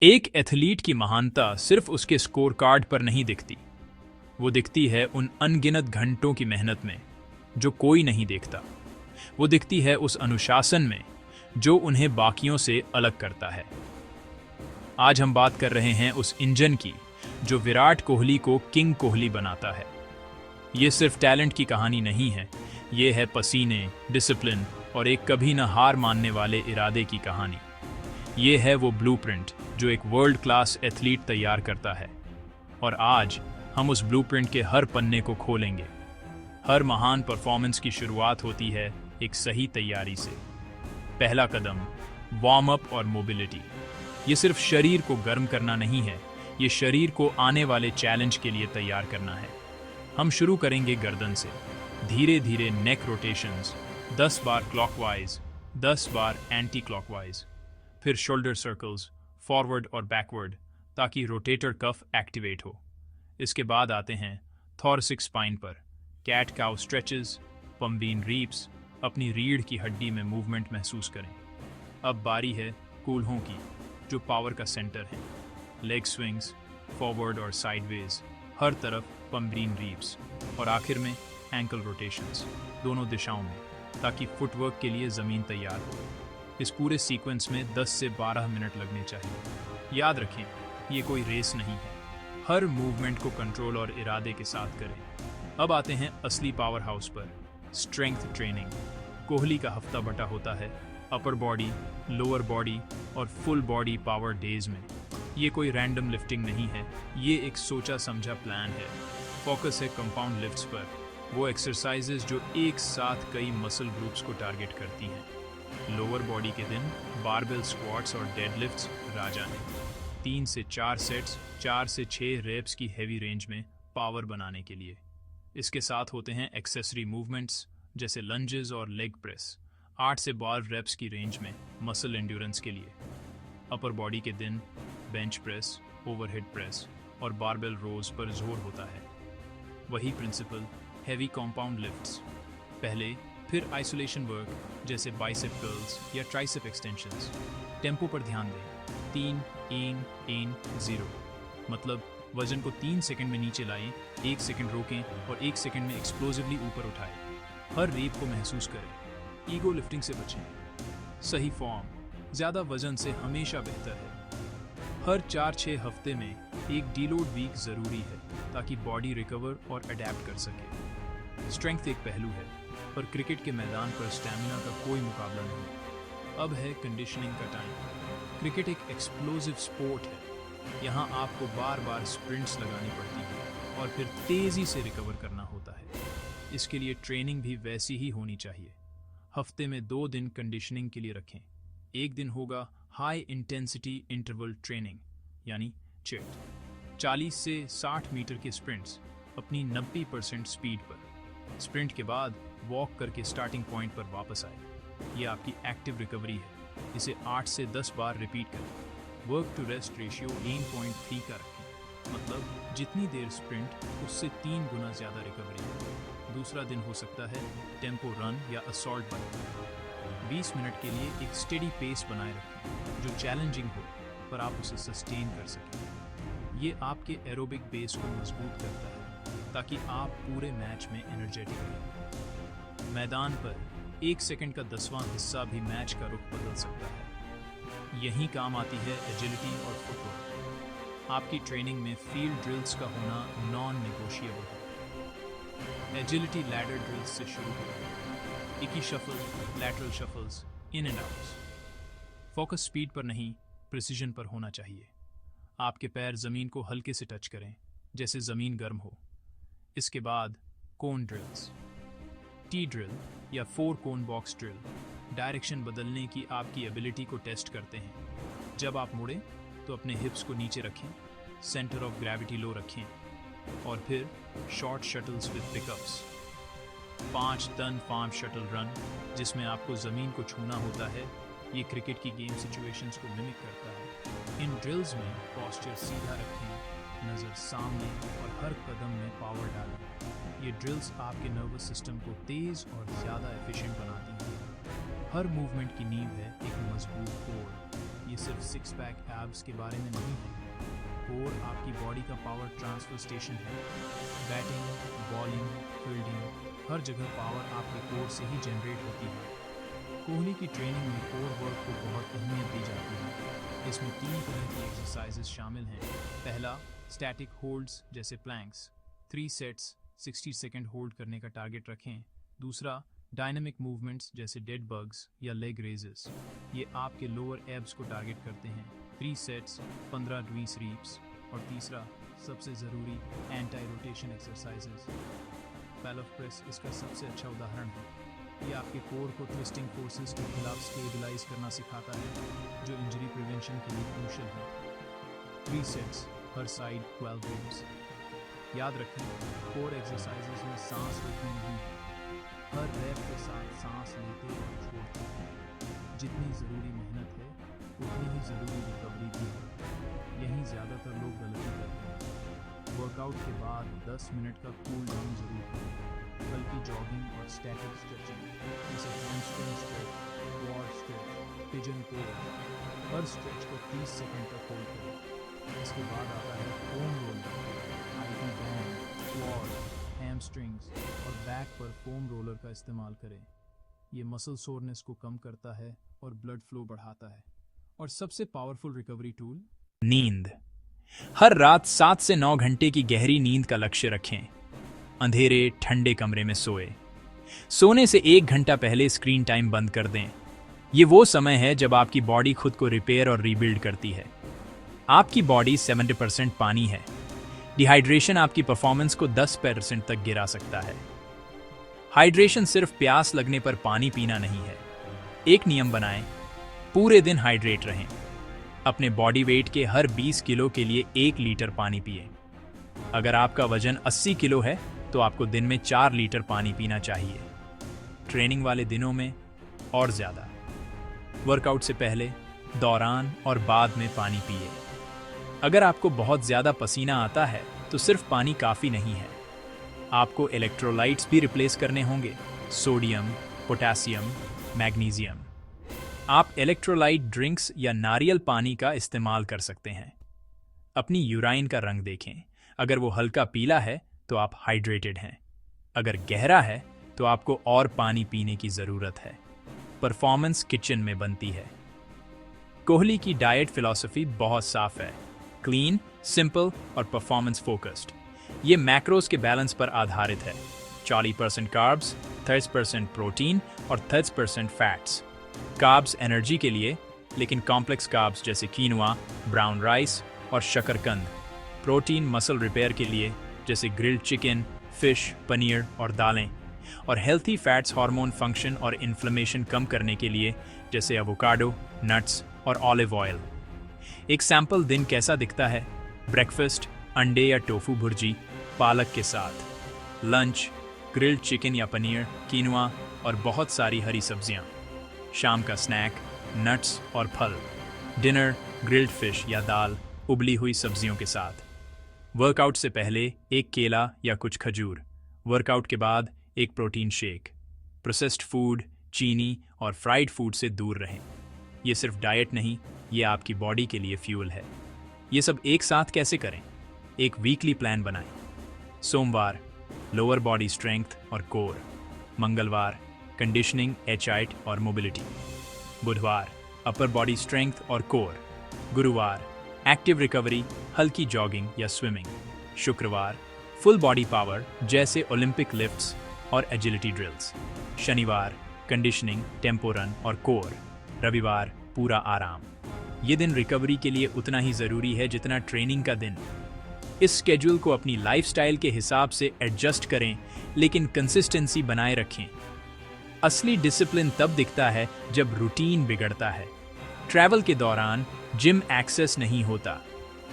एक एथलीट की महानता सिर्फ उसके स्कोर कार्ड पर नहीं दिखती। वो दिखती है उन अनगिनत घंटों की मेहनत में जो कोई नहीं देखता। वो दिखती है उस अनुशासन में जो उन्हें बाकियों से अलग करता है। आज हम बात कर रहे हैं उस इंजन की जो विराट कोहली को किंग कोहली बनाता है। ये सिर्फ टैलेंट की कहानी नहीं है, ये है पसीने, डिसिप्लिन और एक कभी न हार मानने वाले इरादे की कहानी। ये है वो ब्लूप्रिंट जो एक वर्ल्ड क्लास एथलीट तैयार करता है। और आज हम उस ब्लूप्रिंट के हर पन्ने को खोलेंगे। हर महान परफॉर्मेंस की शुरुआत होती है एक सही तैयारी से। पहला कदम, वार्म अप और मोबिलिटी। ये सिर्फ शरीर को गर्म करना नहीं है, ये शरीर को आने वाले चैलेंज के लिए तैयार करना है। हम शुरू करेंगे गर्दन से। धीरे धीरे नेक रोटेशंस, 10 बार क्लॉकवाइज, 10 बार एंटी क्लॉकवाइज। फिर शोल्डर सर्कल्स, फॉरवर्ड और बैकवर्ड, ताकि रोटेटर कफ एक्टिवेट हो। इसके बाद आते हैं थोरसिक स्पाइन पर। कैट काउ स्ट्रेचेस, पम्बीन रीप्स, अपनी रीढ़ की हड्डी में मूवमेंट महसूस करें। अब बारी है कूल्हों की, जो पावर का सेंटर है। लेग स्विंग्स, फॉरवर्ड और साइडवेज, हर तरफ पम्बीन रीप्स। और आखिर में एंकल रोटेशंस, दोनों दिशाओं में, ताकि फुटवर्क के लिए ज़मीन तैयार हो। इस पूरे सीक्वेंस में 10 से 12 मिनट लगने चाहिए। याद रखें, ये कोई रेस नहीं है। हर मूवमेंट को कंट्रोल और इरादे के साथ करें। अब आते हैं असली पावर हाउस पर, स्ट्रेंथ ट्रेनिंग। कोहली का हफ्ता बटा होता है अपर बॉडी, लोअर बॉडी और फुल बॉडी पावर डेज में। ये कोई रैंडम लिफ्टिंग नहीं है, ये एक सोचा समझा प्लान है। फोकस है कंपाउंड लिफ्ट्स पर, वो एक्सरसाइजेज जो एक साथ कई मसल ग्रुप्स को टारगेट करती हैं। लोअर बॉडी के दिन बारबेल स्क्वाट्स और डेडलिफ्ट्स राजा हैं। 3 से 4 सेट्स, 4 से 6 रेप्स की हेवी रेंज में पावर बनाने के लिए। इसके साथ होते हैं एक्सेसरी मूवमेंट्स जैसे लंजेस और लेग प्रेस, 8 से 12 रेप्स की रेंज में मसल एंड्योरेंस के लिए। अपर बॉडी के दिन बेंच प्रेस, ओवरहेड प्रेस और बारबेल रोज पर जोर होता है। वही प्रिंसिपल, हेवी कॉम्पाउंड लिफ्ट्स पहले, फिर आइसोलेशन वर्क जैसे बाइसेप कर्ल्स या ट्राइसेप एक्सटेंशंस। टेम्पो पर ध्यान दें, 3 इन 0, मतलब वजन को 3 सेकंड में नीचे लाएं, 1 सेकंड रोकें और 1 सेकंड में एक्सप्लोसिवली ऊपर उठाएं। हर रीप को महसूस करें। ईगो लिफ्टिंग से बचें। सही फॉर्म ज़्यादा वजन से हमेशा बेहतर है। हर 4-6 हफ्ते में एक डीलोड वीक ज़रूरी है, ताकि बॉडी रिकवर और अडेप्ट कर सके। स्ट्रेंथ एक पहलू है, पर क्रिकेट के मैदान पर स्टैमिना का कोई मुकाबला नहीं। अब है कंडीशनिंग का टाइम। क्रिकेट एक एक्सप्लोसिव स्पोर्ट है। यहाँ आपको बार बार स्प्रिंट्स लगानी पड़ती है और फिर तेज़ी से रिकवर करना होता है। इसके लिए ट्रेनिंग भी वैसी ही होनी चाहिए। हफ्ते में 2 दिन कंडीशनिंग के लिए रखें। एक दिन होगा हाई इंटेंसिटी इंटरवल ट्रेनिंग, यानी चिट। 40 से 60 मीटर के स्प्रिंट्स अपनी 90% स्पीड पर। स्प्रिंट के बाद वॉक करके स्टार्टिंग पॉइंट पर वापस आए। ये आपकी एक्टिव रिकवरी है। इसे 8 से 10 बार रिपीट करें। वर्क टू रेस्ट रेशियो 1.3 का रखें, मतलब जितनी देर स्प्रिंट उससे 3 गुना ज़्यादा रिकवरी। दूसरा दिन हो सकता है टेम्पो रन या असॉल्ट बाइक। 20 मिनट के लिए एक स्टेडी पेस बनाए रखें जो चैलेंजिंग हो, पर आप उसे सस्टेन कर सकें। ये आपके एरोबिक बेस को मजबूत करता है, ताकि आप पूरे मैच में एनर्जेटिक रहें। मैदान पर 1 सेकंड का 10वां हिस्सा भी मैच का रुख बदल सकता है। यहीं काम आती है एजिलिटी और फुटवर्क। आपकी ट्रेनिंग में फील्ड ड्रिल्स का होना नॉन नेगोशिएबल है। एजिलिटी लैडर ड्रिल्स से शुरू होगी। Ickey shuffle, lateral shuffles, in and outs. Focus speed पर नहीं, प्रिसीजन पर होना चाहिए। आपके पैर ज़मीन को हल्के से टच करें, जैसे ज़मीन गर्म हो। इसके बाद कोन ड्रिल्स, टी ड्रिल या 4 कोन बॉक्स ड्रिल डायरेक्शन बदलने की आपकी एबिलिटी को टेस्ट करते हैं। जब आप मुड़ें तो अपने हिप्स को नीचे रखें, सेंटर ऑफ ग्रेविटी लो रखें, और फिर शॉर्ट शटल्स विद पिकअप्स। 5 टन फार्म शटल रन, जिसमें आपको ज़मीन को छूना होता है। ये क्रिकेट की गेम सिचुएशंस को मिमिक करता है। इन ड्रिल्स में पोस्चर सीधा रखें, नज़र सामने और हर कदम में पावर डालें। ये ड्रिल्स आपके नर्वस सिस्टम को तेज़ और ज़्यादा एफिशिएंट बनाती हैं। हर मूवमेंट की नींव है एक मजबूत कोर। ये सिर्फ सिक्स पैक एब्स के बारे में नहीं है। कोर आपकी बॉडी का पावर ट्रांसफर स्टेशन है। बैटिंग, बॉलिंग, फील्डिंग, हर जगह पावर आपके कोर से ही जनरेट होती है। कोहली की ट्रेनिंग में कोर वर्क को बहुत अहमियत दी जाती है। इसमें 3 तरह की एक्सरसाइजेस शामिल हैं। पहला, स्टैटिक होल्ड्स जैसे प्लैंक्स, 3 सेट्स 60 सेकंड होल्ड करने का टारगेट रखें। दूसरा, डायनामिक मूवमेंट्स जैसे डेड बग्स या लेग रेजेस, ये आपके लोअर एब्स को टारगेट करते हैं। 3 सेट्स 15 ट्वीस रीप्स। और तीसरा, सबसे ज़रूरी, एंटी रोटेशन एक्सरसाइजेस। पैलफ प्रेस इसका सबसे अच्छा उदाहरण है। ये आपके कोर को ट्विस्टिंग फोर्सेस के खिलाफ स्टेबलाइज करना सिखाता है, जो इंजरी प्रिवेंशन के लिए क्रूशियल है। 3 सेट्स हर साइड 12 रेप्स। याद रखें, कोर एक्सरसाइजेस में सांस रोकनी नहीं है। हर रैप के साथ सांस लेते और छोड़ते हैं। जितनी ज़रूरी मेहनत है, उतनी ही ज़रूरी रिकवरी भी है। यही ज़्यादातर लोग गलती करते हैं। वर्कआउट के बाद 10 मिनट का कूल डाउन जरूर करें। हल्की जॉगिंग और स्टैटिक स्ट्रेचिंग जैसे hamstring stretch, quad stretch, pigeon pose. हर स्ट्रेच को 30 सेकंड तक होल्ड करें। इसके बाद आता है foam roller, IT band, quad, hamstrings और बैक पर फोम रोलर का इस्तेमाल करें। ये मसल सोरनेस को कम करता है और ब्लड फ्लो बढ़ाता है। और सबसे पावरफुल रिकवरी टूल, नींद। हर रात 7 से 9 घंटे की गहरी नींद का लक्ष्य रखें। अंधेरे ठंडे कमरे में सोए। सोने से 1 घंटा पहले स्क्रीन टाइम बंद कर दें। ये वो समय है जब आपकी बॉडी खुद को रिपेयर और रीबिल्ड करती है। आपकी बॉडी 70% पानी है। डिहाइड्रेशन आपकी परफॉर्मेंस को 10% तक गिरा सकता है। हाइड्रेशन सिर्फ प्यास लगने पर पानी पीना नहीं है। एक नियम बनाएं, पूरे दिन हाइड्रेट रहें। अपने बॉडी वेट के हर 20 किलो के लिए 1 लीटर पानी पिए। अगर आपका वजन 80 किलो है तो आपको दिन में 4 लीटर पानी पीना चाहिए। ट्रेनिंग वाले दिनों में और ज़्यादा। वर्कआउट से पहले, दौरान और बाद में पानी पिए। अगर आपको बहुत ज़्यादा पसीना आता है तो सिर्फ पानी काफ़ी नहीं है। आपको इलेक्ट्रोलाइट्स भी रिप्लेस करने होंगे, सोडियम, पोटेशियम, मैग्नीशियम। आप इलेक्ट्रोलाइट ड्रिंक्स या नारियल पानी का इस्तेमाल कर सकते हैं। अपनी यूराइन का रंग देखें। अगर वो हल्का पीला है तो आप हाइड्रेटेड हैं। अगर गहरा है तो आपको और पानी पीने की ज़रूरत है। परफॉर्मेंस किचन में बनती है। कोहली की डाइट फिलॉसफी बहुत साफ है, क्लीन, सिंपल और परफॉर्मेंस फोकस्ड। ये मैक्रोस के बैलेंस पर आधारित है। 40% कार्ब्स, 30% प्रोटीन और 30% फैट्स। कार्ब्स एनर्जी के लिए, लेकिन कॉम्प्लेक्स कार्ब्स जैसे कीनोआ, ब्राउन राइस और शकरकंद। प्रोटीन मसल रिपेयर के लिए, जैसे ग्रिल्ड चिकन, फिश, पनीर और दालें। और हेल्थी फैट्स हार्मोन फंक्शन और इन्फ्लेमेशन कम करने के लिए, जैसे एवोकाडो, नट्स और ऑलिव ऑयल। एक सैंपल दिन कैसा दिखता है? ब्रेकफास्ट, अंडे या टोफू भुर्जी पालक के साथ। लंच, ग्रिल्ड चिकन या पनीर, कीनोआ और बहुत सारी हरी सब्जियां। शाम का स्नैक, नट्स और फल। डिनर, ग्रिल्ड फिश या दाल, उबली हुई सब्जियों के साथ। वर्कआउट से पहले 1 केला या कुछ खजूर। वर्कआउट के बाद एक प्रोटीन शेक। प्रोसेस्ड फूड, चीनी और फ्राइड फूड से दूर रहें। ये सिर्फ डाइट नहीं, ये आपकी बॉडी के लिए फ्यूल है। ये सब एक साथ कैसे करें? एक वीकली प्लान बनाएं। सोमवार, लोअर बॉडी स्ट्रेंथ और कोर। मंगलवार, कंडीशनिंग, एचआईट और मोबिलिटी। बुधवार, अपर बॉडी स्ट्रेंथ और कोर। गुरुवार, एक्टिव रिकवरी, हल्की जॉगिंग या स्विमिंग। शुक्रवार, फुल बॉडी पावर जैसे ओलंपिक लिफ्ट्स और एजिलिटी ड्रिल्स। शनिवार, कंडीशनिंग, टेम्पो रन और कोर। रविवार, पूरा आराम। ये दिन रिकवरी के लिए उतना ही ज़रूरी है जितना ट्रेनिंग का दिन। इस स्केड्यूल को अपनी लाइफस्टाइल के हिसाब से एडजस्ट करें, लेकिन कंसिस्टेंसी बनाए रखें। असली डिसिप्लिन तब दिखता है जब रूटीन बिगड़ता है। ट्रैवल के दौरान जिम एक्सेस नहीं होता,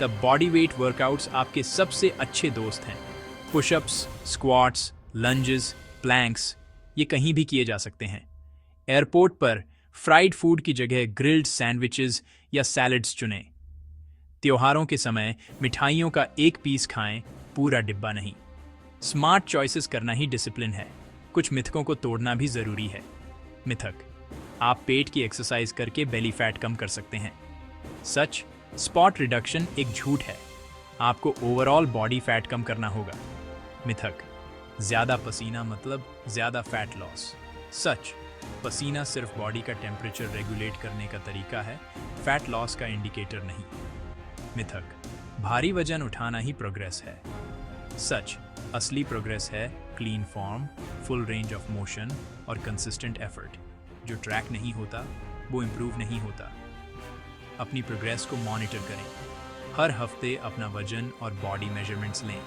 तब बॉडी वेट वर्कआउट्स आपके सबसे अच्छे दोस्त हैं। पुशअप्स, स्क्वाट्स, लंजेस, प्लैंक्स, ये कहीं भी किए जा सकते हैं। एयरपोर्ट पर फ्राइड फूड की जगह ग्रिल्ड सैंडविचेस या सैलड्स चुनें। त्योहारों के समय मिठाइयों का एक पीस खाएं, पूरा डिब्बा नहीं। स्मार्ट चॉइसेस करना ही डिसिप्लिन है। कुछ मिथकों को तोड़ना भी ज़रूरी है। मिथक: आप पेट की एक्सरसाइज करके बेली फैट कम कर सकते हैं। सच, स्पॉट रिडक्शन एक झूठ है। आपको ओवरऑल बॉडी फैट कम करना होगा। मिथक, ज्यादा पसीना मतलब ज्यादा फैट लॉस। सच, पसीना सिर्फ बॉडी का टेम्परेचर रेगुलेट करने का तरीका है, फैट लॉस का इंडिकेटर नहीं। मिथक, भारी वजन उठाना ही प्रोग्रेस है। सच, असली प्रोग्रेस है clean form, full range of motion और कंसिस्टेंट एफर्ट। जो ट्रैक नहीं होता वो इम्प्रूव नहीं होता। अपनी प्रोग्रेस को मॉनिटर करें। हर हफ्ते अपना वजन और बॉडी मेजरमेंट्स लें।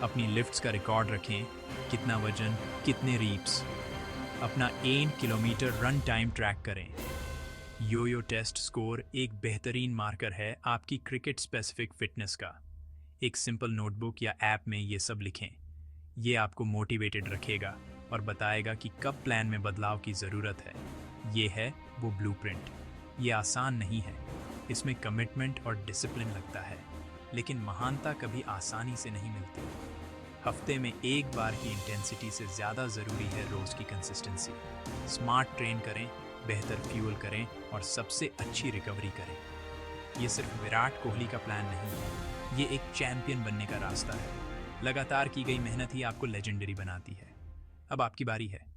अपनी लिफ्ट्स का रिकॉर्ड रखें, कितना वजन, कितने रीप्स। अपना 1 किलोमीटर रन टाइम ट्रैक करें। योयो टेस्ट स्कोर एक बेहतरीन मार्कर है आपकी क्रिकेट स्पेसिफिक फिटनेस का। एक सिंपल नोटबुक या ऐप में ये सब लिखें। ये आपको मोटिवेटेड रखेगा और बताएगा कि कब प्लान में बदलाव की ज़रूरत है। ये है वो ब्लूप्रिंट। ये आसान नहीं है, इसमें कमिटमेंट और डिसिप्लिन लगता है, लेकिन महानता कभी आसानी से नहीं मिलती। हफ्ते में एक बार की इंटेंसिटी से ज़्यादा ज़रूरी है रोज़ की कंसिस्टेंसी। स्मार्ट ट्रेन करें, बेहतर फ्यूल करें और सबसे अच्छी रिकवरी करें। ये सिर्फ विराट कोहली का प्लान नहीं है, ये एक चैंपियन बनने का रास्ता है। लगातार की गई मेहनत ही आपको लेजेंडरी बनाती है। अब आपकी बारी है।